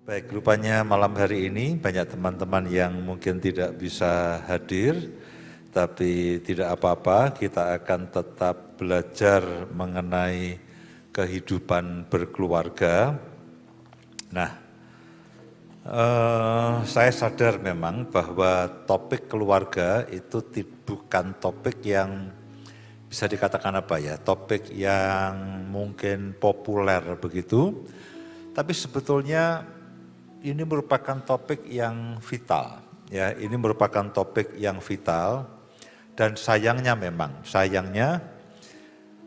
Baik, rupanya malam hari ini banyak teman-teman yang mungkin tidak bisa hadir, tapi tidak apa-apa, kita akan tetap belajar mengenai kehidupan berkeluarga. Nah, saya sadar memang bahwa topik keluarga itu bukan topik yang bisa dikatakan apa ya, topik yang mungkin populer begitu, tapi sebetulnya ini merupakan topik yang vital, ya. Ini merupakan topik yang vital dan sayangnya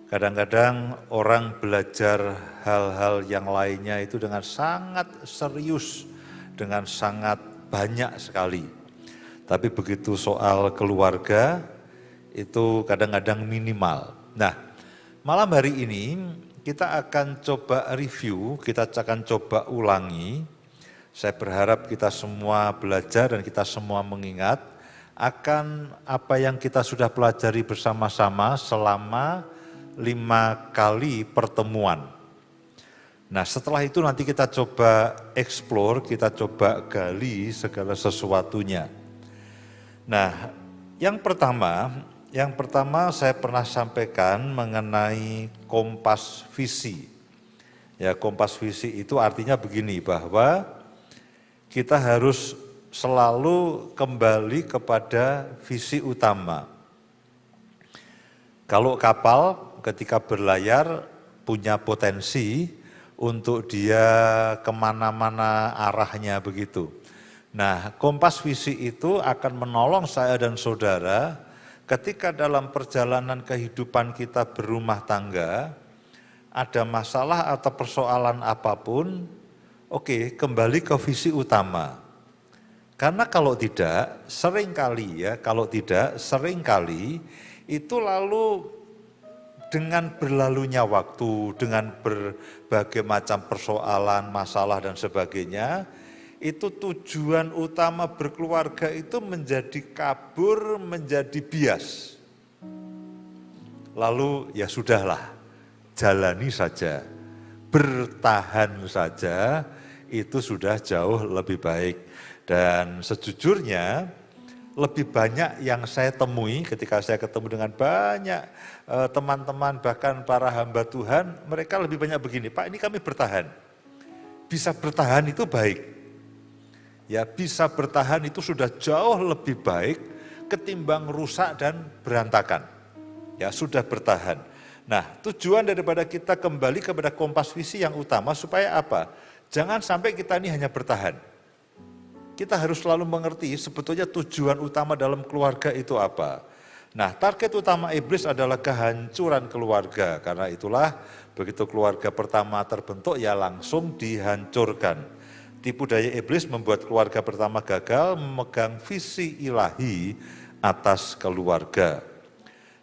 kadang-kadang orang belajar hal-hal yang lainnya itu dengan sangat serius, dengan sangat banyak sekali. Tapi begitu soal keluarga itu kadang-kadang minimal. Nah, malam hari ini kita akan coba review, kita akan coba ulangi. Saya berharap kita semua belajar dan kita semua mengingat akan apa yang kita sudah pelajari bersama-sama selama 5 kali pertemuan. Nah, setelah itu nanti kita coba explore, kita coba gali segala sesuatunya. Nah, yang pertama saya pernah sampaikan mengenai kompas visi. Ya, kompas visi itu artinya begini, bahwa kita harus selalu kembali kepada visi utama. Kalau kapal ketika berlayar punya potensi untuk dia kemana-mana arahnya begitu. Nah, kompas visi itu akan menolong saya dan saudara ketika dalam perjalanan kehidupan kita berumah tangga, ada masalah atau persoalan apapun, oke, kembali ke visi utama. Karena kalau tidak, seringkali itu lalu dengan berlalunya waktu, dengan berbagai macam persoalan, masalah dan sebagainya, itu tujuan utama berkeluarga itu menjadi kabur, menjadi bias. Lalu ya sudahlah, jalani saja, bertahan saja, itu sudah jauh lebih baik. Dan sejujurnya lebih banyak yang saya temui ketika saya ketemu dengan banyak teman-teman, bahkan para hamba Tuhan, mereka lebih banyak begini, Pak, ini kami bertahan. Bisa bertahan itu baik. Ya, bisa bertahan itu sudah jauh lebih baik ketimbang rusak dan berantakan. Ya, sudah bertahan. Nah, tujuan daripada kita kembali kepada kompas visi yang utama supaya apa? Jangan sampai kita ini hanya bertahan. Kita harus selalu mengerti sebetulnya tujuan utama dalam keluarga itu apa. Nah, target utama iblis adalah kehancuran keluarga. Karena itulah begitu keluarga pertama terbentuk ya langsung dihancurkan. Tipu daya iblis membuat keluarga pertama gagal memegang visi ilahi atas keluarga.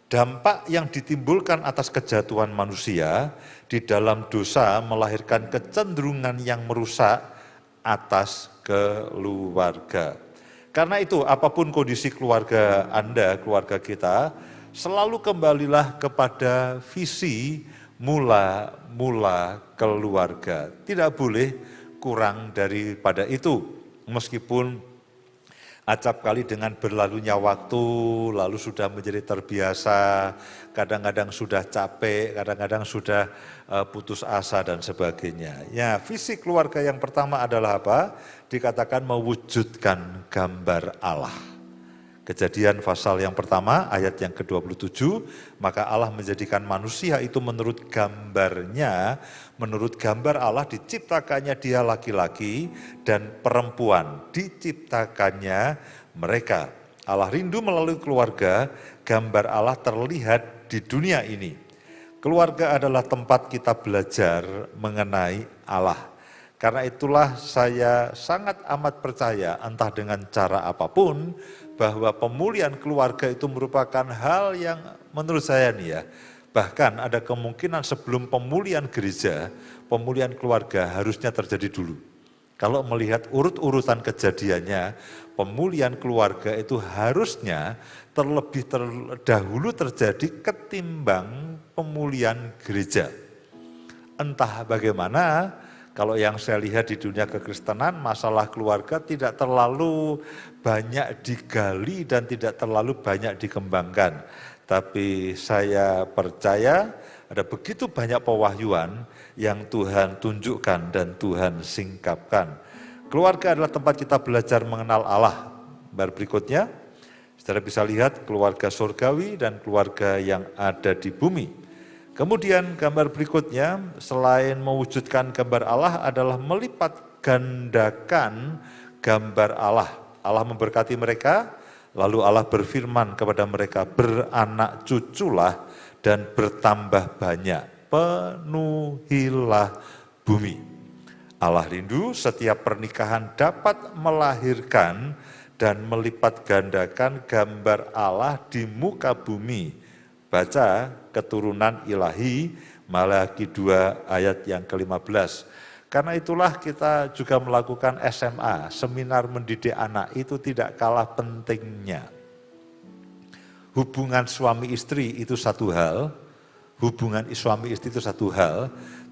Dampak yang ditimbulkan atas kejatuhan manusia di dalam dosa melahirkan kecenderungan yang merusak atas keluarga. Karena itu apapun kondisi keluarga Anda, keluarga kita, selalu kembalilah kepada visi mula keluarga. Tidak boleh kurang daripada itu, meskipun acap kali dengan berlalunya waktu, lalu sudah menjadi terbiasa, kadang-kadang sudah capek, kadang-kadang sudah putus asa dan sebagainya. Ya, visi keluarga yang pertama adalah apa? Dikatakan mewujudkan gambar Allah. Kejadian pasal yang pertama, ayat yang ke-27, maka Allah menjadikan manusia itu menurut gambarnya, menurut gambar Allah diciptakannya dia laki-laki dan perempuan, diciptakannya mereka. Allah rindu melalui keluarga, gambar Allah terlihat di dunia ini. Keluarga adalah tempat kita belajar mengenai Allah. Karena itulah saya sangat amat percaya, entah dengan cara apapun, bahwa pemulihan keluarga itu merupakan hal yang menurut saya nih ya, bahkan ada kemungkinan sebelum pemulihan gereja, pemulihan keluarga harusnya terjadi dulu. Kalau melihat urut-urutan kejadiannya, pemulihan keluarga itu harusnya terlebih dahulu terjadi ketimbang pemulihan gereja. Entah bagaimana, Kalau yang saya lihat di dunia kekristenan, masalah keluarga tidak terlalu banyak digali dan tidak terlalu banyak dikembangkan. Tapi saya percaya ada begitu banyak pewahyuan yang Tuhan tunjukkan dan Tuhan singkapkan. Keluarga adalah tempat kita belajar mengenal Allah. Berikutnya, saudara bisa lihat keluarga surgawi dan keluarga yang ada di bumi. Kemudian gambar berikutnya, selain mewujudkan gambar Allah adalah melipat gandakan gambar Allah. Allah memberkati mereka, lalu Allah berfirman kepada mereka, beranak cuculah dan bertambah banyak, penuhilah bumi. Allah rindu setiap pernikahan dapat melahirkan dan melipat gandakan gambar Allah di muka bumi. Baca keturunan ilahi Malaki 2 ayat yang ke-15. Karena itulah kita juga melakukan SMA, seminar mendidik anak, itu tidak kalah pentingnya. Hubungan suami istri itu satu hal,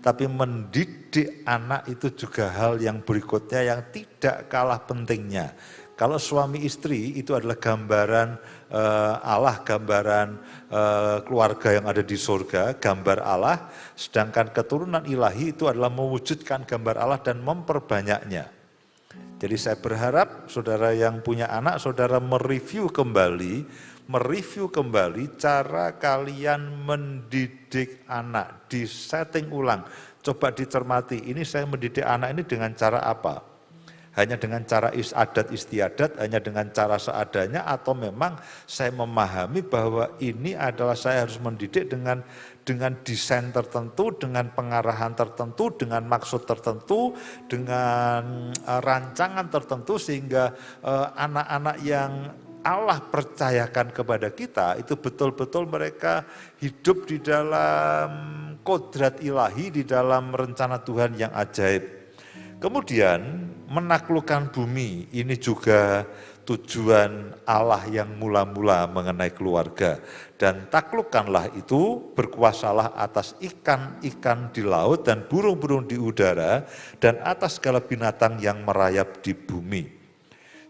tapi mendidik anak itu juga hal yang berikutnya yang tidak kalah pentingnya. Kalau suami istri itu adalah gambaran Allah, gambaran keluarga yang ada di surga, gambar Allah, sedangkan keturunan ilahi itu adalah mewujudkan gambar Allah dan memperbanyaknya. Jadi saya berharap saudara yang punya anak, saudara mereview kembali cara kalian mendidik anak, disetting ulang. Coba dicermati, ini saya mendidik anak ini dengan cara apa? Hanya dengan cara adat istiadat, hanya dengan cara seadanya, atau memang saya memahami bahwa ini adalah saya harus mendidik dengan desain tertentu, dengan pengarahan tertentu, dengan maksud tertentu, dengan rancangan tertentu, sehingga anak-anak yang Allah percayakan kepada kita, itu betul-betul mereka hidup di dalam kodrat ilahi, di dalam rencana Tuhan yang ajaib. Kemudian menaklukkan bumi, ini juga tujuan Allah yang mula-mula mengenai keluarga. Dan taklukkanlah itu, berkuasalah atas ikan-ikan di laut dan burung-burung di udara, dan atas segala binatang yang merayap di bumi.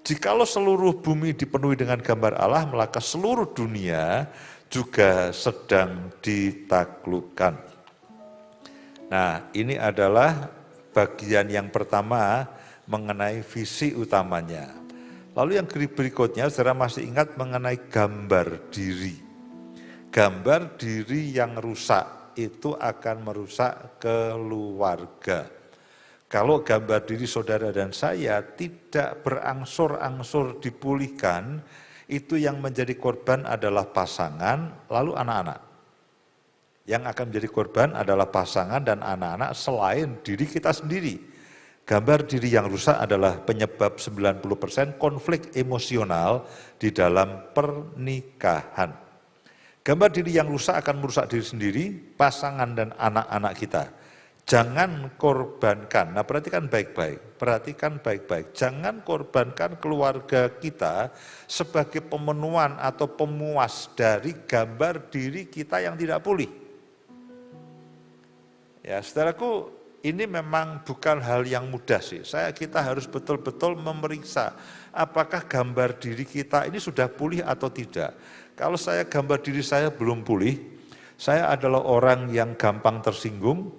Jikalau seluruh bumi dipenuhi dengan gambar Allah, maka seluruh dunia juga sedang ditaklukkan. Nah, ini adalah bagian yang pertama mengenai visi utamanya. Lalu yang berikutnya, saudara masih ingat mengenai gambar diri. Gambar diri yang rusak itu akan merusak keluarga. Kalau gambar diri saudara dan saya tidak berangsur-angsur dipulihkan, itu yang menjadi korban adalah pasangan, lalu anak-anak. Yang akan menjadi korban adalah pasangan dan anak-anak selain diri kita sendiri. Gambar diri yang rusak adalah penyebab 90% konflik emosional di dalam pernikahan. Gambar diri yang rusak akan merusak diri sendiri, pasangan dan anak-anak kita. Jangan korbankan, nah perhatikan baik-baik, jangan korbankan keluarga kita sebagai pemenuhan atau pemuas dari gambar diri kita yang tidak pulih. Ya, saudaraku, ini memang bukan hal yang mudah sih. Kita harus betul-betul memeriksa apakah gambar diri kita ini sudah pulih atau tidak. Kalau gambar diri saya belum pulih, saya adalah orang yang gampang tersinggung,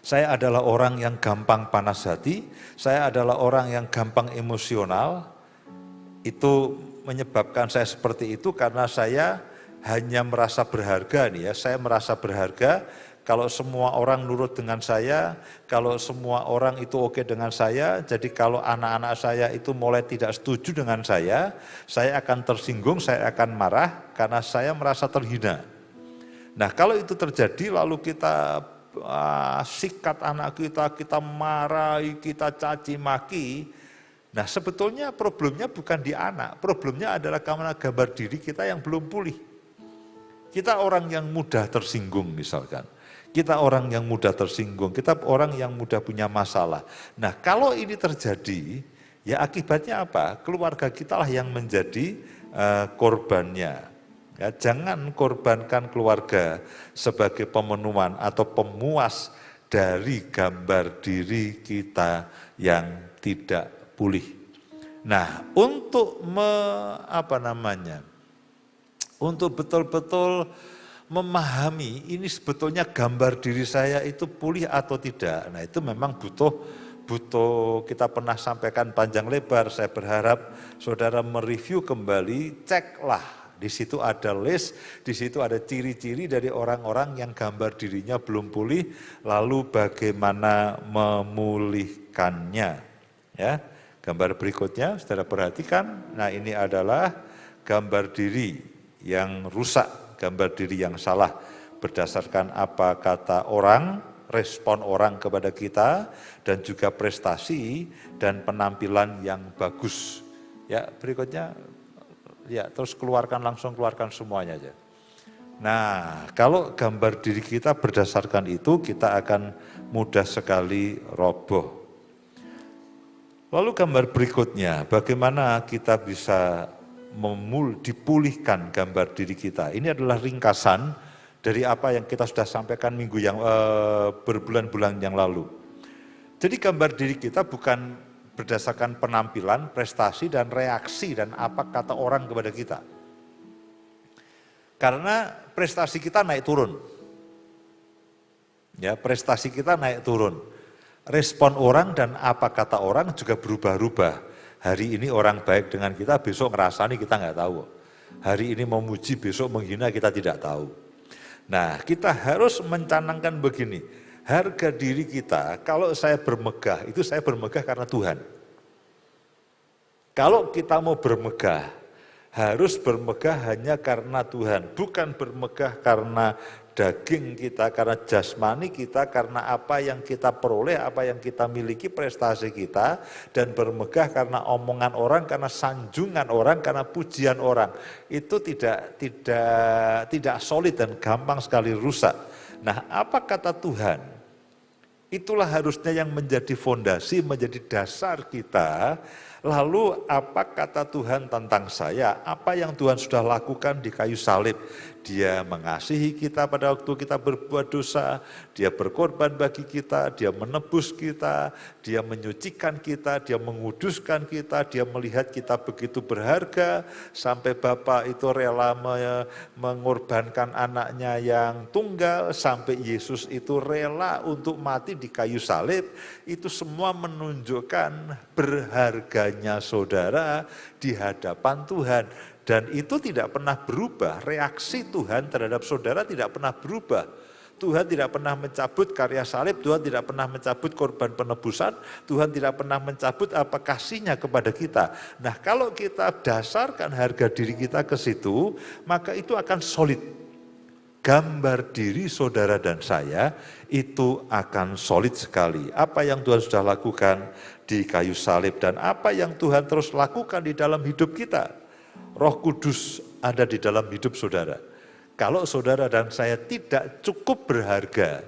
saya adalah orang yang gampang panas hati, saya adalah orang yang gampang emosional. Itu menyebabkan saya seperti itu karena saya hanya merasa berharga nih ya. Saya merasa berharga kalau semua orang nurut dengan saya, kalau semua orang itu oke dengan saya, jadi kalau anak-anak saya itu mulai tidak setuju dengan saya akan tersinggung, saya akan marah karena saya merasa terhina. Nah, kalau itu terjadi lalu kita sikat anak kita marahi, kita caci maki. Nah, sebetulnya problemnya bukan di anak, problemnya adalah karena gambar diri kita yang belum pulih. Kita orang yang mudah tersinggung misalkan. Kita orang yang mudah tersinggung, kita orang yang mudah punya masalah. Nah, kalau ini terjadi, ya akibatnya apa? Keluarga kita lah yang menjadi korbannya. Ya, jangan korbankan keluarga sebagai pemenuhan atau pemuas dari gambar diri kita yang tidak pulih. Nah, untuk untuk betul-betul memahami ini sebetulnya gambar diri saya itu pulih atau tidak. Nah, itu memang butuh kita pernah sampaikan panjang lebar. Saya berharap saudara mereview kembali, ceklah. Di situ ada list, di situ ada ciri-ciri dari orang-orang yang gambar dirinya belum pulih, lalu bagaimana memulihkannya. Ya, gambar berikutnya, saudara perhatikan. Nah, ini adalah gambar diri yang rusak, gambar diri yang salah berdasarkan apa kata orang, respon orang kepada kita, dan juga prestasi dan penampilan yang bagus. Ya, berikutnya. Ya, terus langsung keluarkan semuanya aja. Nah, kalau gambar diri kita berdasarkan itu, kita akan mudah sekali roboh. Lalu gambar berikutnya, bagaimana kita bisa dipulihkan gambar diri kita. Ini adalah ringkasan dari apa yang kita sudah sampaikan minggu yang berbulan-bulan yang lalu. Jadi gambar diri kita bukan berdasarkan penampilan, prestasi, dan reaksi, dan apa kata orang kepada kita. Karena prestasi kita naik turun. Ya, prestasi kita naik turun. Respon orang dan apa kata orang juga berubah-ubah. Hari ini orang baik dengan kita, besok ngerasani kita nggak tahu. Hari ini memuji, besok menghina kita tidak tahu. Nah, kita harus mencanangkan begini. Harga diri kita, kalau saya bermegah, itu saya bermegah karena Tuhan. Kalau kita mau bermegah, harus bermegah hanya karena Tuhan. Bukan bermegah karena daging kita, karena jasmani kita, karena apa yang kita peroleh, apa yang kita miliki, prestasi kita, dan bermegah karena omongan orang, karena sanjungan orang, karena pujian orang. Itu tidak solid dan gampang sekali rusak. Nah, apa kata Tuhan? Itulah harusnya yang menjadi fondasi, menjadi dasar kita. Lalu apa kata Tuhan tentang saya? Apa yang Tuhan sudah lakukan di kayu salib? Dia mengasihi kita pada waktu kita berbuat dosa, dia berkorban bagi kita, dia menebus kita, dia menyucikan kita, dia menguduskan kita, dia melihat kita begitu berharga, sampai Bapa itu rela mengorbankan anaknya yang tunggal, sampai Yesus itu rela untuk mati di kayu salib. Itu semua menunjukkan berharganya saudara di hadapan Tuhan. Dan itu tidak pernah berubah, reaksi Tuhan terhadap saudara tidak pernah berubah. Tuhan tidak pernah mencabut karya salib, Tuhan tidak pernah mencabut korban penebusan, Tuhan tidak pernah mencabut apa kasihnya kepada kita. Nah, kalau kita dasarkan harga diri kita ke situ, maka itu akan solid. Gambar diri saudara dan saya itu akan solid sekali. Apa yang Tuhan sudah lakukan di kayu salib dan apa yang Tuhan terus lakukan di dalam hidup kita. Roh Kudus ada di dalam hidup saudara. Kalau saudara dan saya tidak cukup berharga,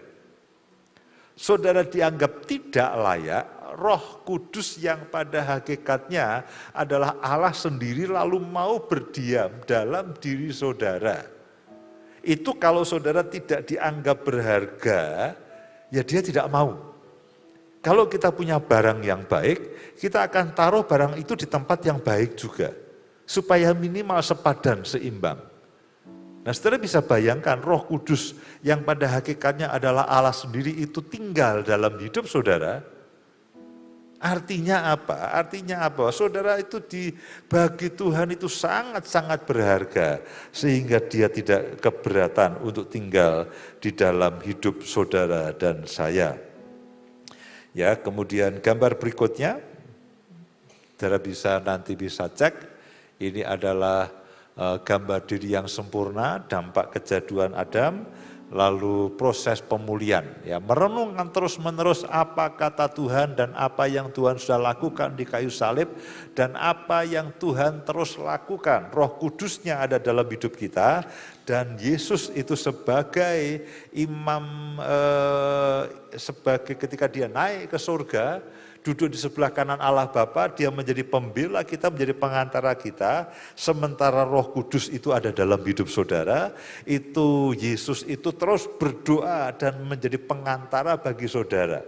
saudara dianggap tidak layak, Roh Kudus yang pada hakikatnya adalah Allah sendiri lalu mau berdiam dalam diri saudara. Itu kalau saudara tidak dianggap berharga, ya dia tidak mau. Kalau kita punya barang yang baik, kita akan taruh barang itu di tempat yang baik juga. Supaya minimal sepadan, seimbang. Nah, saudara bisa bayangkan Roh Kudus yang pada hakikatnya adalah Allah sendiri itu tinggal dalam hidup saudara. Artinya apa? Artinya apa? Saudara itu bagi Tuhan itu sangat-sangat berharga. Sehingga dia tidak keberatan untuk tinggal di dalam hidup saudara dan saya. Ya, kemudian gambar berikutnya, saudara nanti bisa cek. Ini adalah gambar diri yang sempurna, dampak kejaduan Adam, lalu proses pemulihan. Ya, merenungkan terus-menerus apa kata Tuhan dan apa yang Tuhan sudah lakukan di kayu salib dan apa yang Tuhan terus lakukan. Roh Kudusnya ada dalam hidup kita Dan Yesus itu sebagai imam, sebagai ketika dia naik ke surga, duduk di sebelah kanan Allah Bapa, dia menjadi pembela kita, menjadi pengantara kita, sementara Roh Kudus itu ada dalam hidup saudara, itu Yesus itu terus berdoa dan menjadi pengantara bagi saudara.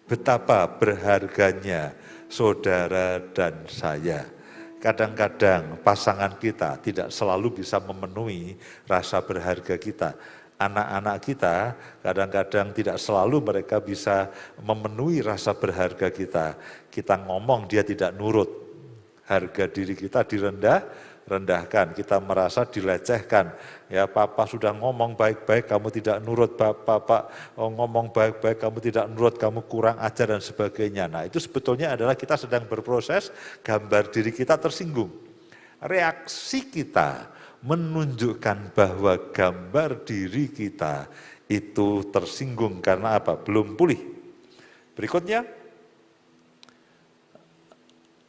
Betapa berharganya saudara dan saya. Kadang-kadang pasangan kita tidak selalu bisa memenuhi rasa berharga kita. Anak-anak kita kadang-kadang tidak selalu mereka bisa memenuhi rasa berharga kita. Kita ngomong dia tidak nurut, harga diri kita direndahkan, kita merasa dilecehkan. Ya papa sudah ngomong baik-baik, kamu tidak nurut, bapak ngomong baik-baik, kamu tidak nurut, kamu kurang ajar dan sebagainya. Nah itu sebetulnya adalah kita sedang berproses, gambar diri kita tersinggung. Reaksi kita menunjukkan bahwa gambar diri kita itu tersinggung karena apa? Belum pulih. Berikutnya,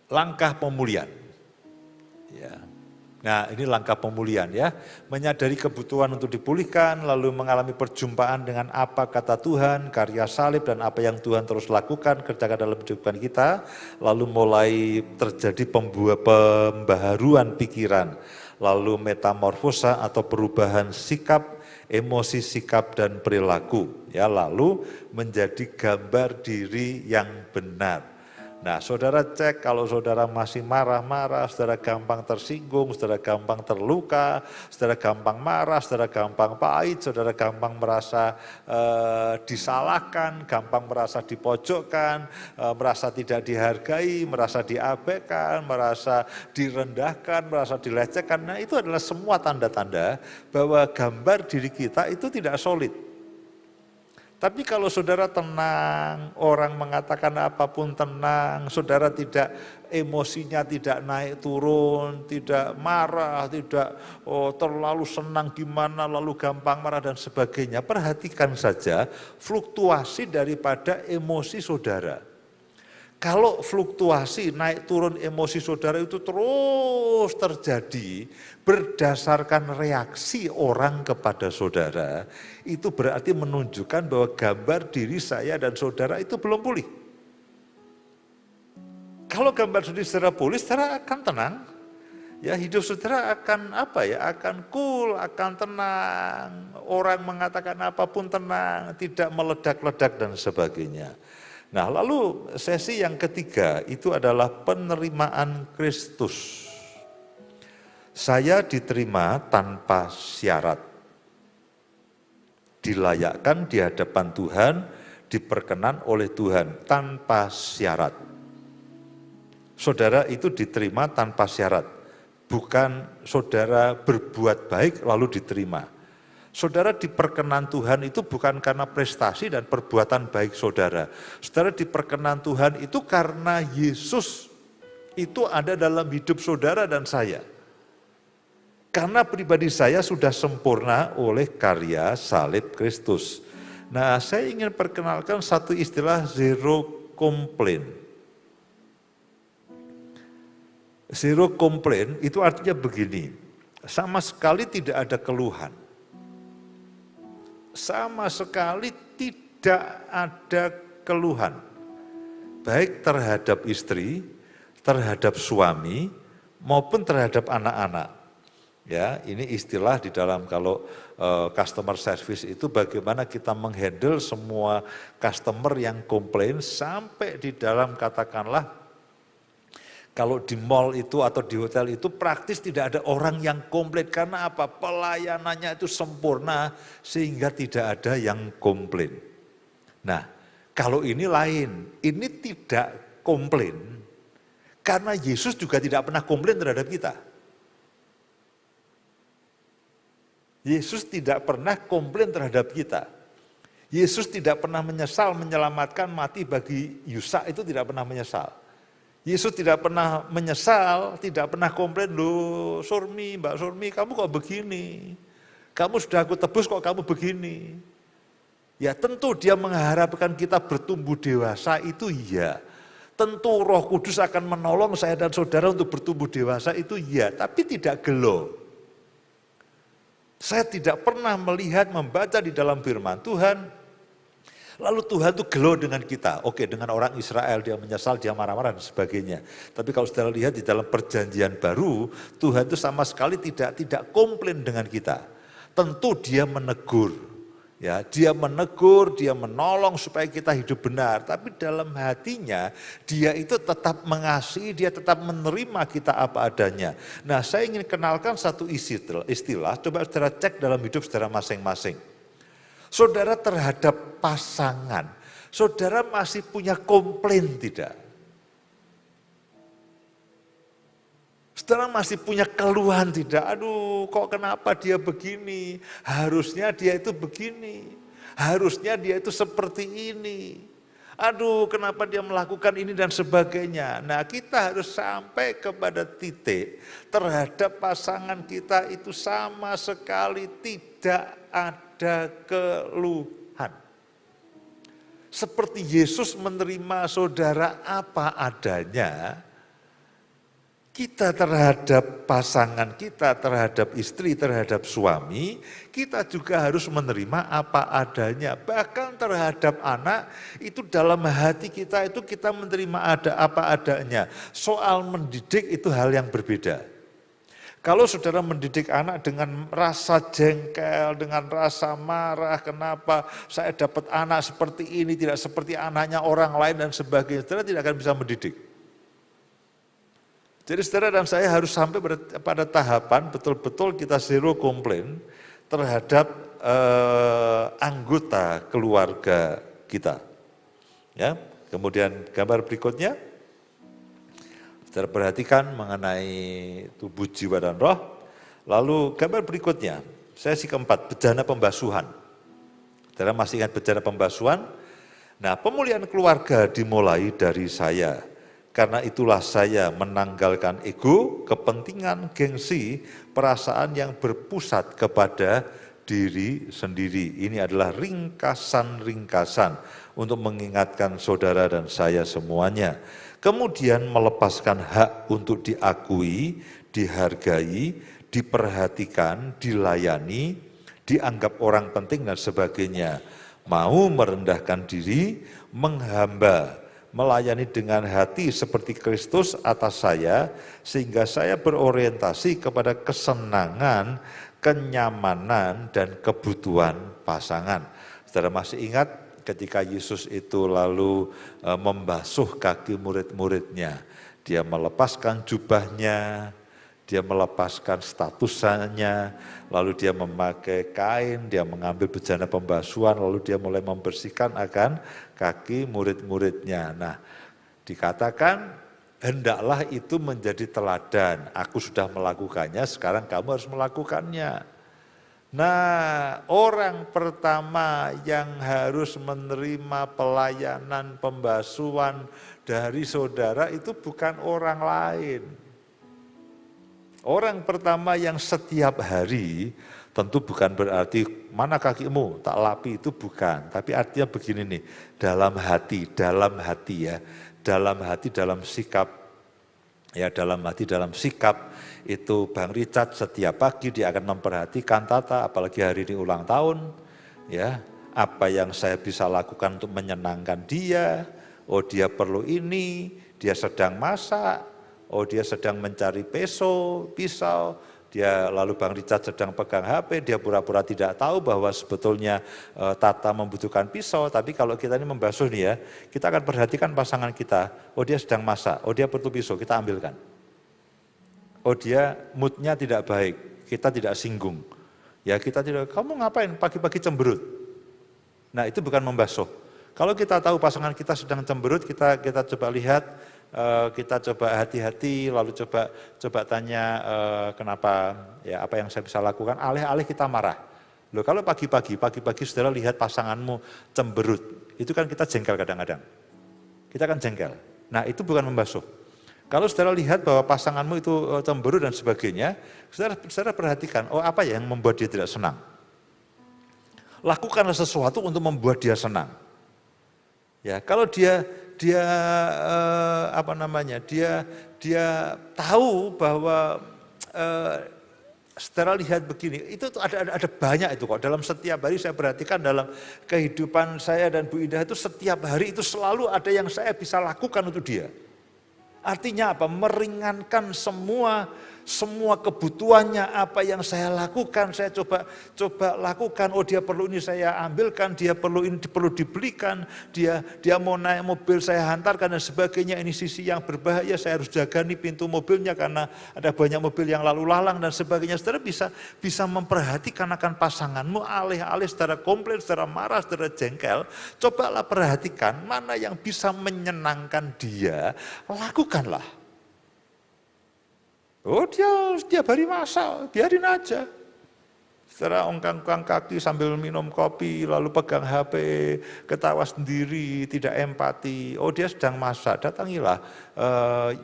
langkah pemulihan. Ya. Nah ini langkah pemulihan ya, menyadari kebutuhan untuk dipulihkan, lalu mengalami perjumpaan dengan apa kata Tuhan, karya salib dan apa yang Tuhan terus lakukan, kerjakan dalam kehidupan kita, lalu mulai terjadi pembaharuan pikiran, lalu metamorfosa atau perubahan sikap, emosi, sikap dan perilaku, ya lalu menjadi gambar diri yang benar. Nah saudara cek kalau saudara masih marah-marah, saudara gampang tersinggung, saudara gampang terluka, saudara gampang marah, saudara gampang pahit, saudara gampang merasa disalahkan, gampang merasa dipojokkan, merasa tidak dihargai, merasa diabaikan, merasa direndahkan, merasa dilecehkan. Nah itu adalah semua tanda-tanda bahwa gambar diri kita itu tidak solid. Tapi kalau saudara tenang, orang mengatakan apapun tenang, saudara tidak emosinya tidak naik turun, tidak marah, tidak terlalu senang gimana, lalu gampang marah dan sebagainya. Perhatikan saja fluktuasi daripada emosi saudara. Kalau fluktuasi naik turun emosi saudara itu terus terjadi berdasarkan reaksi orang kepada saudara, itu berarti menunjukkan bahwa gambar diri saya dan saudara itu belum pulih. Kalau gambar diri saudara pulih, saudara akan tenang. Ya hidup saudara akan akan cool, akan tenang. Orang mengatakan apapun tenang, tidak meledak-ledak dan sebagainya. Nah lalu sesi yang ketiga itu adalah penerimaan Kristus. Saya diterima tanpa syarat. Dilayakkan di hadapan Tuhan, diperkenan oleh Tuhan tanpa syarat. Saudara itu diterima tanpa syarat. Bukan saudara berbuat baik lalu diterima. Saudara diperkenan Tuhan itu bukan karena prestasi dan perbuatan baik saudara. Saudara diperkenan Tuhan itu karena Yesus itu ada dalam hidup saudara dan saya. Karena pribadi saya sudah sempurna oleh karya salib Kristus. Nah, saya ingin perkenalkan satu istilah zero complaint. Zero complaint itu artinya begini, sama sekali tidak ada keluhan. Sama sekali tidak ada keluhan, baik terhadap istri, terhadap suami, maupun terhadap anak-anak. Ya, ini istilah di dalam kalau customer service itu bagaimana kita menghandle semua customer yang komplain sampai di dalam katakanlah kalau di mall itu atau di hotel itu praktis tidak ada orang yang komplain. Karena apa? Pelayanannya itu sempurna sehingga tidak ada yang komplain. Nah, kalau ini lain, ini tidak komplain. Karena Yesus juga tidak pernah komplain terhadap kita. Yesus tidak pernah komplain terhadap kita. Yesus tidak pernah menyesal menyelamatkan mati bagi Yusa, itu tidak pernah menyesal. Yesus tidak pernah menyesal, tidak pernah komplain, loh Surmi, Mbak Surmi kamu kok begini, kamu sudah aku tebus kok kamu begini. Ya tentu dia mengharapkan kita bertumbuh dewasa itu iya. Tentu Roh Kudus akan menolong saya dan saudara untuk bertumbuh dewasa itu iya, tapi tidak gelo. Saya tidak pernah melihat, membaca di dalam firman Tuhan, lalu Tuhan itu gelo dengan kita. Oke, dengan orang Israel dia menyesal, dia marah-marah dan sebagainya. Tapi kalau saudara lihat di dalam perjanjian baru, Tuhan itu sama sekali tidak komplain dengan kita. Tentu dia menegur. Ya, dia menegur, dia menolong supaya kita hidup benar. Tapi dalam hatinya dia itu tetap mengasihi, dia tetap menerima kita apa adanya. Nah, saya ingin kenalkan satu istilah, coba saudara cek dalam hidup saudara masing-masing. Saudara terhadap pasangan, saudara masih punya komplain tidak? Saudara masih punya keluhan tidak? Aduh, kok kenapa dia begini? Harusnya dia itu begini. Harusnya dia itu seperti ini. Aduh, kenapa dia melakukan ini dan sebagainya. Nah, kita harus sampai kepada titik terhadap pasangan kita itu sama sekali tidak ada keluhan. Seperti Yesus menerima saudara apa adanya, kita terhadap pasangan kita, terhadap istri, terhadap suami, kita juga harus menerima apa adanya. Bahkan terhadap anak, itu dalam hati kita itu kita menerima apa adanya. Soal mendidik itu hal yang berbeda. Kalau saudara mendidik anak dengan rasa jengkel, dengan rasa marah, kenapa saya dapat anak seperti ini, tidak seperti anaknya orang lain dan sebagainya, saudara tidak akan bisa mendidik. Jadi saudara dan saya harus sampai pada tahapan betul-betul kita zero komplain terhadap anggota keluarga kita. Ya, kemudian gambar berikutnya, saudara perhatikan mengenai tubuh, jiwa, dan roh. Lalu gambar berikutnya, sesi keempat, bejana pembasuhan. Saudara masih ingat bejana pembasuhan? Nah, pemulihan keluarga dimulai dari saya. Karena itulah saya menanggalkan ego, kepentingan, gengsi, perasaan yang berpusat kepada diri sendiri. Ini adalah ringkasan-ringkasan untuk mengingatkan saudara dan saya semuanya. Kemudian melepaskan hak untuk diakui, dihargai, diperhatikan, dilayani, dianggap orang penting dan sebagainya. Mau merendahkan diri, menghamba, melayani dengan hati seperti Kristus atas saya, sehingga saya berorientasi kepada kesenangan, kenyamanan, dan kebutuhan pasangan. Saudara masih ingat ketika Yesus itu lalu membasuh kaki murid-muridnya, dia melepaskan jubahnya, dia melepaskan statusnya, lalu dia memakai kain, dia mengambil bejana pembasuhan, lalu dia mulai membersihkan akan kaki murid-muridnya. Nah, dikatakan hendaklah itu menjadi teladan. Aku sudah melakukannya, sekarang kamu harus melakukannya. Nah, orang pertama yang harus menerima pelayanan pembasuhan dari saudara itu bukan orang lain. Orang pertama yang setiap hari, tentu bukan berarti mana kakimu tak lapi, itu bukan. Tapi artinya begini nih, dalam hati ya, dalam sikap, ya dalam hati, dalam sikap itu Bang Richard setiap pagi dia akan memperhatikan Tata, apalagi hari ini ulang tahun, ya apa yang saya bisa lakukan untuk menyenangkan dia. Oh dia perlu ini, dia sedang masak. Oh dia sedang mencari pisau, dia lalu Bang Richard sedang pegang HP, dia pura-pura tidak tahu bahwa sebetulnya Tata membutuhkan pisau, tapi kalau kita ini membasuh nih ya, kita akan perhatikan pasangan kita, oh dia sedang masak, oh dia perlu pisau, kita ambilkan. Oh dia moodnya tidak baik, kita tidak singgung. Ya kita tidak, kamu ngapain pagi-pagi cemberut? Nah itu bukan membasuh. Kalau kita tahu pasangan kita sedang cemberut, kita coba lihat, kita coba hati-hati, lalu coba tanya kenapa, ya apa yang saya bisa lakukan, alih-alih kita marah. Loh kalau pagi-pagi saudara lihat pasanganmu cemberut, itu kan kita jengkel kadang-kadang. Kita kan jengkel. Nah itu bukan membasuh. Kalau saudara lihat bahwa pasanganmu itu cemberut dan sebagainya, saudara perhatikan, oh apa yang membuat dia tidak senang. Lakukanlah sesuatu untuk membuat dia senang. Ya, kalau dia tahu bahwa saudara lihat begini, itu tuh ada banyak itu kok. Dalam setiap hari saya perhatikan dalam kehidupan saya dan Bu Indah itu setiap hari itu selalu ada yang saya bisa lakukan untuk dia. Artinya apa? Meringankan semua kebutuhannya, apa yang saya lakukan, saya coba lakukan. Oh dia perlu ini saya ambilkan, dia perlu ini perlu dibelikan, dia mau naik mobil saya hantarkan dan sebagainya. Ini sisi yang berbahaya, saya harus jaga nih pintu mobilnya karena ada banyak mobil yang lalu lalang dan sebagainya. Saudara bisa memperhatikan akan pasanganmu, alih-alih saudara komplain, saudara marah, saudara jengkel, cobalah perhatikan mana yang bisa menyenangkan dia, lakukanlah. Oh dia setiap hari masak, biarin aja. Setelah ongkang-ongkang kaki sambil minum kopi, lalu pegang HP, ketawa sendiri, tidak empati. Oh dia sedang masak, datangilah.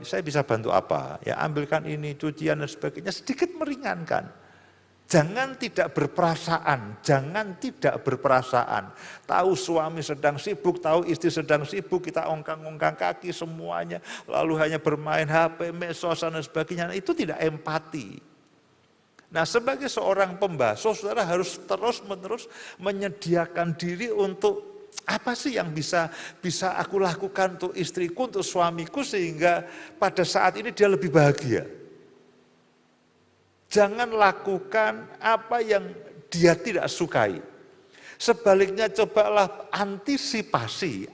Saya bisa bantu apa? Ya ambilkan ini, cucian dan sebagainya, sedikit meringankan. Jangan tidak berperasaan, Tahu suami sedang sibuk, tahu istri sedang sibuk, kita ongkang-ongkang kaki semuanya, lalu hanya bermain HP, medsos dan sebagainya, itu tidak empati. Nah sebagai seorang pembasuh, saudara harus terus-menerus menyediakan diri untuk apa sih yang bisa aku lakukan untuk istriku, untuk suamiku, sehingga pada saat ini dia lebih bahagia. Jangan lakukan apa yang dia tidak sukai. Sebaliknya cobalah antisipasi.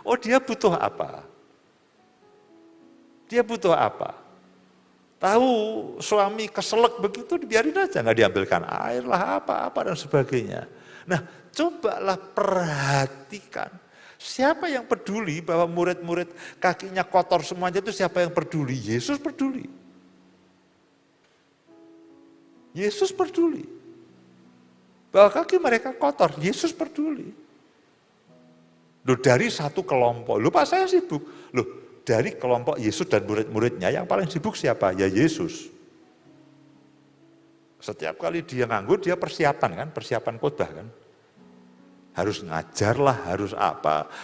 Oh dia butuh apa? Tahu suami keselak begitu, dibiarin aja, nggak diambilkan air lah, apa dan sebagainya. Nah cobalah perhatikan. Siapa yang peduli bahwa murid-murid kakinya kotor semuanya itu siapa yang peduli? Yesus peduli. Yesus peduli. Bahwa kaki mereka kotor, Yesus peduli. Loh dari satu kelompok, Pak saya sibuk. Loh dari kelompok Yesus dan murid-muridnya yang paling sibuk siapa? Ya Yesus. Setiap kali dia nganggur, dia persiapan khotbah kan. Harus ngajar lah,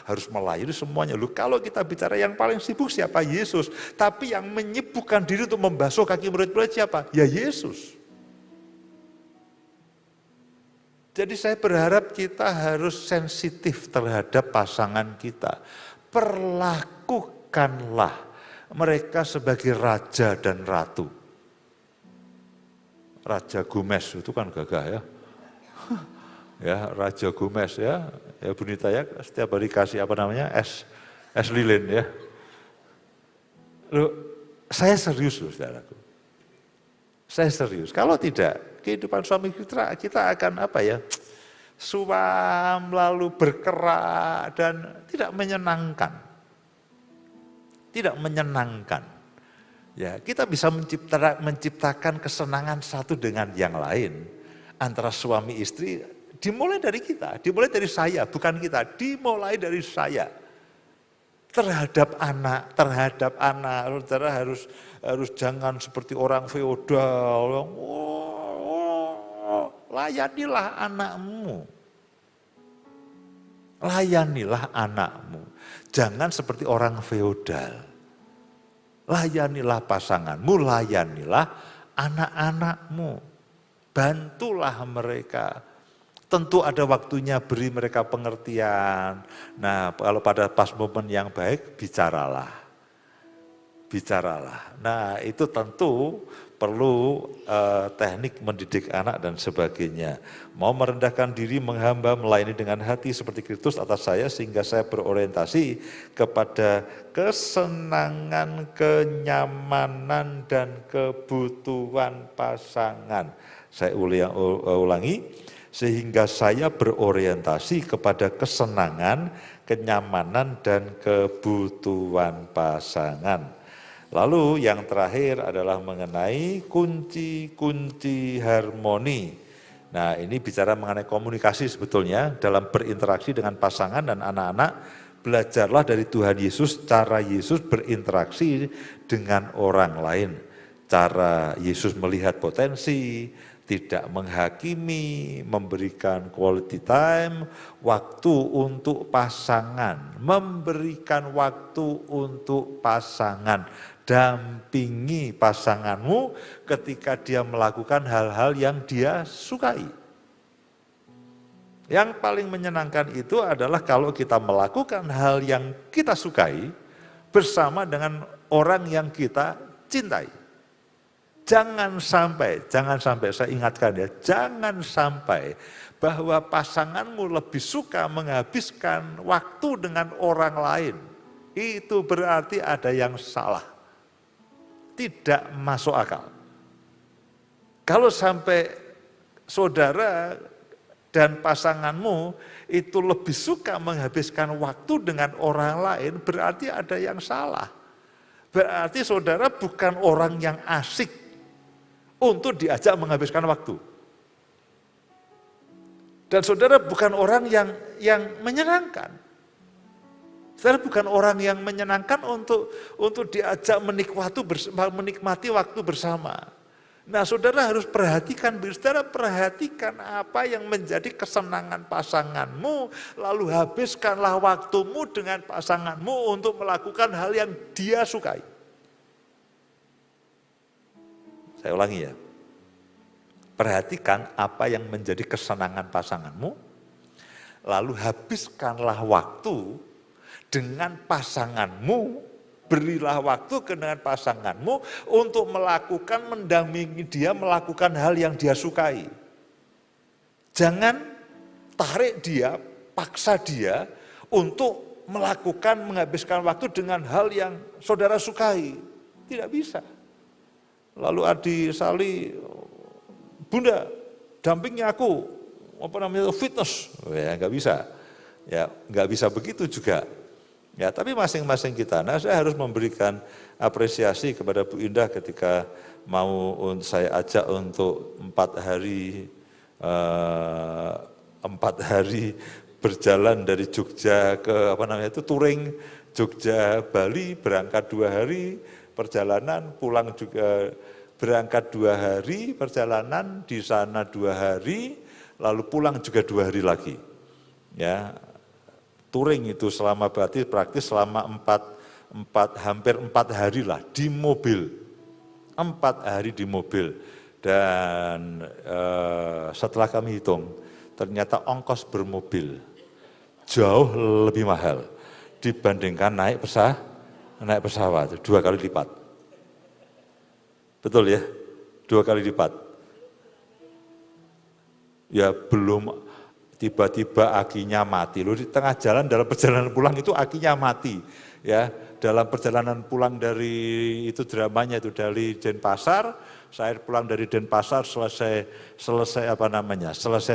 harus melayani semuanya. Loh kalau kita bicara yang paling sibuk siapa? Yesus. Tapi yang menyibukkan diri untuk membasuh kaki murid-murid siapa? Ya Yesus. Jadi saya berharap kita harus sensitif terhadap pasangan kita. Perlakukanlah mereka sebagai raja dan ratu. Raja Gomez itu kan gagah ya. Ya, Raja Gomez ya. Ya Bu Nita ya, setiap hari kasih es lilin ya. Loh, saya serius loh saudaraku. Saya serius. Kalau tidak, kehidupan suami kita akan suam lalu berkerak dan tidak menyenangkan. Ya, kita bisa menciptakan kesenangan satu dengan yang lain antara suami istri, dimulai dari kita, dimulai dari saya, bukan kita, dimulai dari saya. Terhadap anak, saudara harus jangan seperti orang feodal. Layanilah anakmu. Jangan seperti orang feodal. Layanilah pasanganmu, layanilah anak-anakmu. Bantulah mereka. Tentu ada waktunya, beri mereka pengertian. Nah, kalau pada pas momen yang baik, bicaralah. Nah, itu tentu perlu teknik mendidik anak dan sebagainya. Mau merendahkan diri, menghamba, melayani dengan hati seperti Kristus atas saya, sehingga saya berorientasi kepada kesenangan, kenyamanan, dan kebutuhan pasangan. Saya ulangi, sehingga saya berorientasi kepada kesenangan, kenyamanan, dan kebutuhan pasangan. Lalu yang terakhir adalah mengenai kunci-kunci harmoni. Nah ini bicara mengenai komunikasi sebetulnya dalam berinteraksi dengan pasangan dan anak-anak. Belajarlah dari Tuhan Yesus, cara Yesus berinteraksi dengan orang lain. Cara Yesus melihat potensi, tidak menghakimi, memberikan quality time, waktu untuk pasangan, memberikan waktu untuk pasangan, dampingi pasanganmu ketika dia melakukan hal-hal yang dia sukai. Yang paling menyenangkan itu adalah kalau kita melakukan hal yang kita sukai bersama dengan orang yang kita cintai. Jangan sampai saya ingatkan ya, jangan sampai bahwa pasanganmu lebih suka menghabiskan waktu dengan orang lain. Itu berarti ada yang salah. Tidak masuk akal. Kalau sampai saudara dan pasanganmu itu lebih suka menghabiskan waktu dengan orang lain, berarti ada yang salah. Berarti saudara bukan orang yang asik untuk diajak menghabiskan waktu. Dan saudara bukan orang yang menyenangkan. Saudara bukan orang yang menyenangkan untuk diajak menikmati waktu bersama. Nah, saudara harus perhatikan apa yang menjadi kesenangan pasanganmu, lalu habiskanlah waktumu dengan pasanganmu untuk melakukan hal yang dia sukai. Saya ulangi ya, perhatikan apa yang menjadi kesenangan pasanganmu, lalu habiskanlah waktu dengan pasanganmu, berilah waktu dengan pasanganmu untuk mendampingi dia melakukan hal yang dia sukai. Jangan tarik dia, paksa dia untuk menghabiskan waktu dengan hal yang saudara sukai. Tidak bisa. Lalu Adi Sali, Bunda, dampingi aku, fitness, ya nggak bisa. Ya nggak bisa begitu juga. Ya, tapi masing-masing kita, saya harus memberikan apresiasi kepada Bu Indah ketika mau saya ajak untuk 4 hari berjalan dari Jogja ke touring Jogja Bali, berangkat 2 hari perjalanan, pulang juga berangkat 2 hari perjalanan, di sana 2 hari, lalu pulang juga 2 hari lagi. Ya. Touring itu berarti praktis selama hampir 4 hari lah di mobil. 4 hari di mobil. Dan setelah kami hitung, ternyata ongkos bermobil jauh lebih mahal dibandingkan naik pesawat, 2 kali lipat. Betul ya? 2 kali lipat. Ya belum tiba-tiba akinya mati. Loh, di tengah jalan dalam perjalanan pulang itu akinya mati. Ya, dalam perjalanan pulang dari itu dramanya itu dari Denpasar, saya pulang dari Denpasar selesai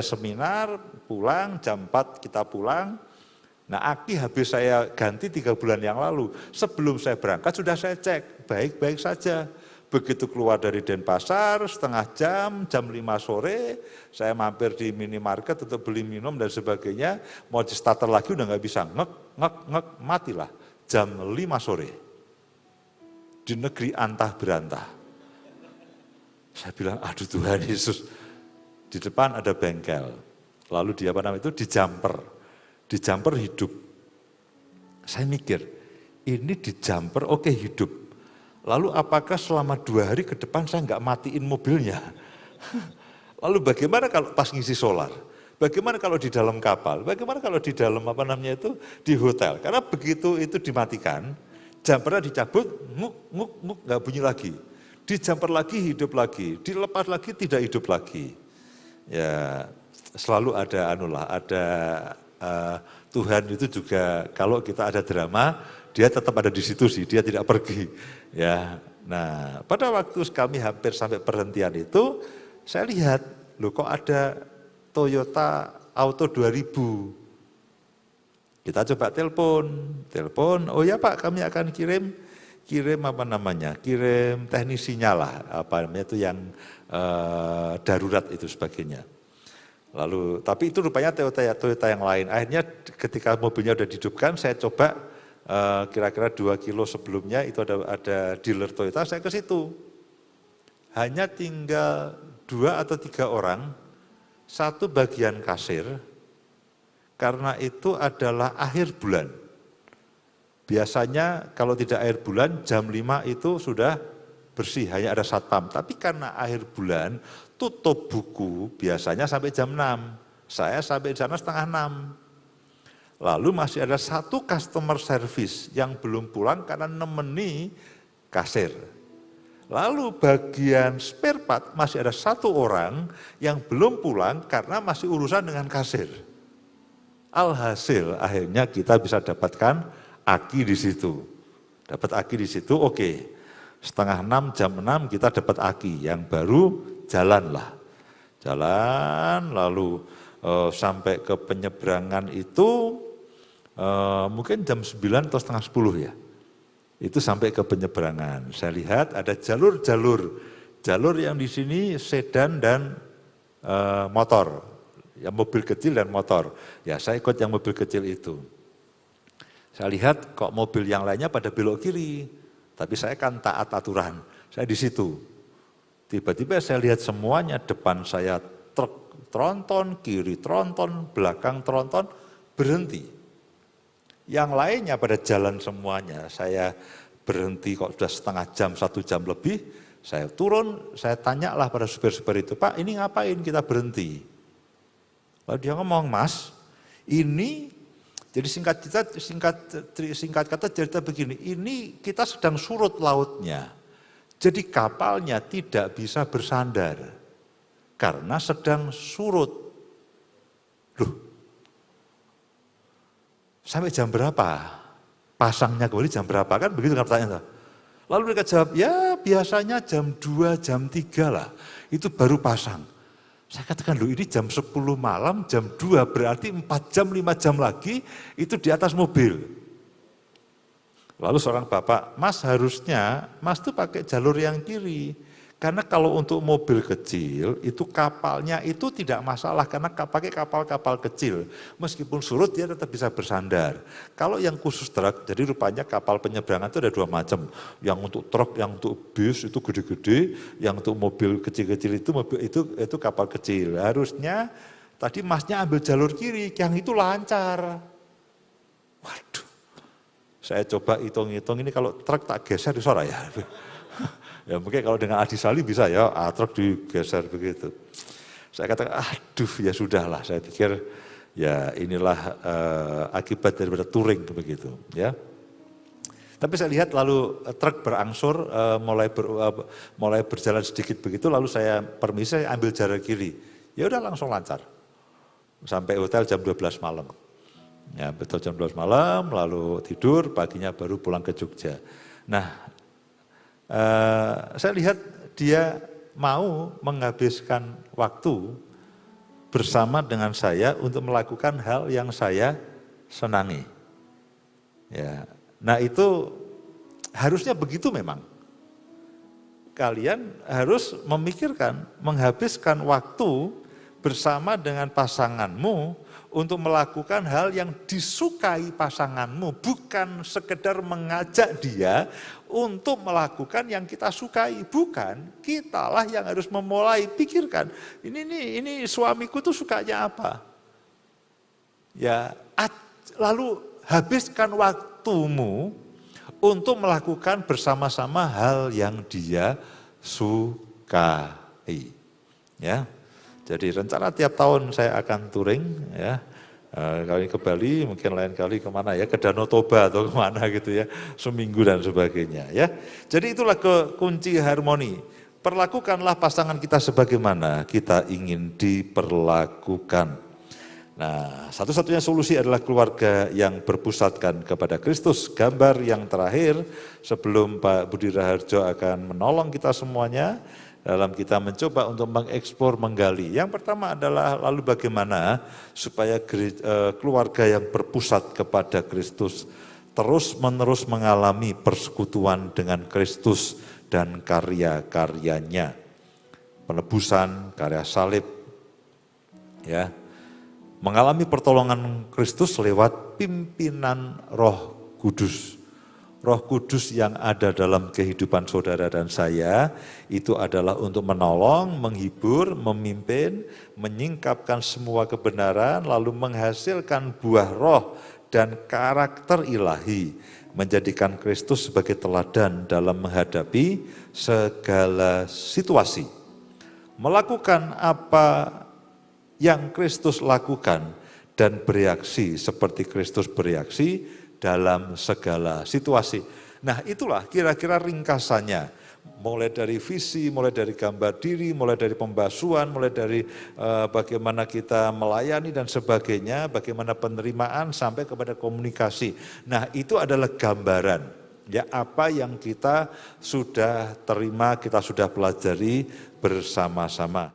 seminar, pulang jam 4 kita pulang. Nah, aki habis saya ganti 3 bulan yang lalu. Sebelum saya berangkat sudah saya cek, baik-baik saja. Begitu keluar dari Denpasar, setengah jam 5 sore, saya mampir di minimarket untuk beli minum dan sebagainya, mau di starter lagi udah nggak bisa, ngek, matilah. Jam 5 sore, di negeri antah berantah. Saya bilang, aduh Tuhan Yesus, di depan ada bengkel, lalu dijamper hidup. Saya mikir, ini dijamper oke hidup. Lalu apakah selama 2 hari ke depan saya nggak matiin mobilnya? Lalu bagaimana kalau pas ngisi solar? Bagaimana kalau di dalam kapal? Bagaimana kalau di dalam di hotel? Karena begitu itu dimatikan, jumpernya dicabut, nguk, nggak bunyi lagi. Dijumper lagi, hidup lagi. Dilepas lagi, tidak hidup lagi. Ya selalu ada Tuhan itu juga kalau kita ada drama, dia tetap ada di situ sih, dia tidak pergi. Ya, nah pada waktu kami hampir sampai perhentian itu, saya lihat, loh kok ada Toyota Auto 2000. Kita coba telepon, oh ya Pak kami akan kirim teknisinya lah, itu yang darurat itu sebagainya. Lalu, tapi itu rupanya Toyota yang lain. Akhirnya ketika mobilnya udah dihidupkan, saya coba kira-kira 2 kilo sebelumnya itu ada dealer Toyota, saya ke situ. Hanya tinggal 2 atau 3 orang, satu bagian kasir, karena itu adalah akhir bulan. Biasanya kalau tidak akhir bulan, jam 5 itu sudah bersih, hanya ada satpam. Tapi karena akhir bulan, tutup buku biasanya sampai jam 6. Saya sampai di sana setengah 6. Lalu masih ada satu customer service yang belum pulang karena nemeni kasir. Lalu bagian spare part masih ada satu orang yang belum pulang karena masih urusan dengan kasir. Alhasil akhirnya kita bisa dapatkan aki di situ. Dapat aki di situ, oke. Setengah 6, jam 6 kita dapat aki. Yang baru jalanlah. Jalan lalu sampai ke penyeberangan itu mungkin jam 9 atau setengah 10 ya. Itu sampai ke penyeberangan. Saya lihat ada jalur-jalur. Jalur yang di sini sedan dan motor. Ya, mobil kecil dan motor. Ya saya ikut yang mobil kecil itu. Saya lihat kok mobil yang lainnya pada belok kiri. Tapi saya kan taat aturan. Saya di situ. Tiba-tiba saya lihat semuanya, depan saya truk tronton, kiri tronton, belakang tronton, berhenti. Yang lainnya pada jalan semuanya, saya berhenti kok sudah setengah jam, 1 jam lebih, saya turun, saya tanyalah pada supir-supir itu, Pak ini ngapain kita berhenti? Lalu dia ngomong, Mas, ini, jadi singkat kata cerita begini, ini kita sedang surut lautnya, jadi kapalnya tidak bisa bersandar, karena sedang surut. Loh, sampai jam berapa? Pasangnya kembali jam berapa? Kan begitu kan pertanyaan. Lalu mereka jawab, ya biasanya jam 2, jam 3 lah. Itu baru pasang. Saya katakan, loh ini jam 10 malam, jam 2 berarti 4 jam, 5 jam lagi itu di atas mobil. Lalu seorang bapak, Mas harusnya, Mas tuh pakai jalur yang kiri. Karena kalau untuk mobil kecil, itu kapalnya itu tidak masalah karena pakai kapal-kapal kecil. Meskipun surut dia tetap bisa bersandar. Kalau yang khusus truk, jadi rupanya kapal penyeberangan itu ada 2 macam. Yang untuk truk, yang untuk bis itu gede-gede, yang untuk mobil kecil-kecil itu kapal kecil. Harusnya tadi Masnya ambil jalur kiri, yang itu lancar. Waduh, saya coba hitung-hitung ini kalau truk tak geser di suara ya. Ya mungkin kalau dengan Adi Sali bisa ya, truk digeser begitu. Saya katakan, aduh ya sudahlah, saya pikir ya inilah akibat daripada touring begitu. Ya. Tapi saya lihat lalu truk berangsur mulai berjalan sedikit begitu, lalu saya permisi saya ambil jalan kiri. Ya udah langsung lancar. Sampai hotel jam 12 malam. Ya betul jam 12 malam, lalu tidur, paginya baru pulang ke Jogja. Nah, saya lihat dia mau menghabiskan waktu bersama dengan saya untuk melakukan hal yang saya senangi. Ya, nah itu harusnya begitu memang. Kalian harus memikirkan, menghabiskan waktu bersama dengan pasanganmu untuk melakukan hal yang disukai pasanganmu, bukan sekedar mengajak dia untuk melakukan yang kita sukai, bukan. Kitalah yang harus memulai, pikirkan, ini suamiku tuh sukanya apa? Ya, lalu habiskan waktumu untuk melakukan bersama-sama hal yang dia sukai. Ya. Jadi rencana tiap tahun saya akan touring ya. Kali ke Bali, mungkin lain kali kemana ya, ke Danau Toba atau kemana gitu ya, seminggu dan sebagainya ya. Jadi itulah kunci harmoni. Perlakukanlah pasangan kita sebagaimana kita ingin diperlakukan. Nah, satu-satunya solusi adalah keluarga yang berpusatkan kepada Kristus. Gambar yang terakhir sebelum Pak Budi Raharjo akan menolong kita semuanya dalam kita mencoba untuk mengekspor, menggali. Yang pertama adalah lalu bagaimana supaya keluarga yang berpusat kepada Kristus terus-menerus mengalami persekutuan dengan Kristus dan karya-karyanya. Penebusan, karya salib, ya, mengalami pertolongan Kristus lewat pimpinan Roh Kudus. Roh Kudus yang ada dalam kehidupan saudara dan saya itu adalah untuk menolong, menghibur, memimpin, menyingkapkan semua kebenaran, lalu menghasilkan buah roh dan karakter ilahi, menjadikan Kristus sebagai teladan dalam menghadapi segala situasi. Melakukan apa yang Kristus lakukan dan bereaksi seperti Kristus bereaksi dalam segala situasi. Nah, itulah kira-kira ringkasannya. Mulai dari visi, mulai dari gambar diri, mulai dari pembasuhan, mulai dari bagaimana kita melayani dan sebagainya, bagaimana penerimaan sampai kepada komunikasi. Nah, itu adalah gambaran ya apa yang kita sudah terima, kita sudah pelajari bersama-sama.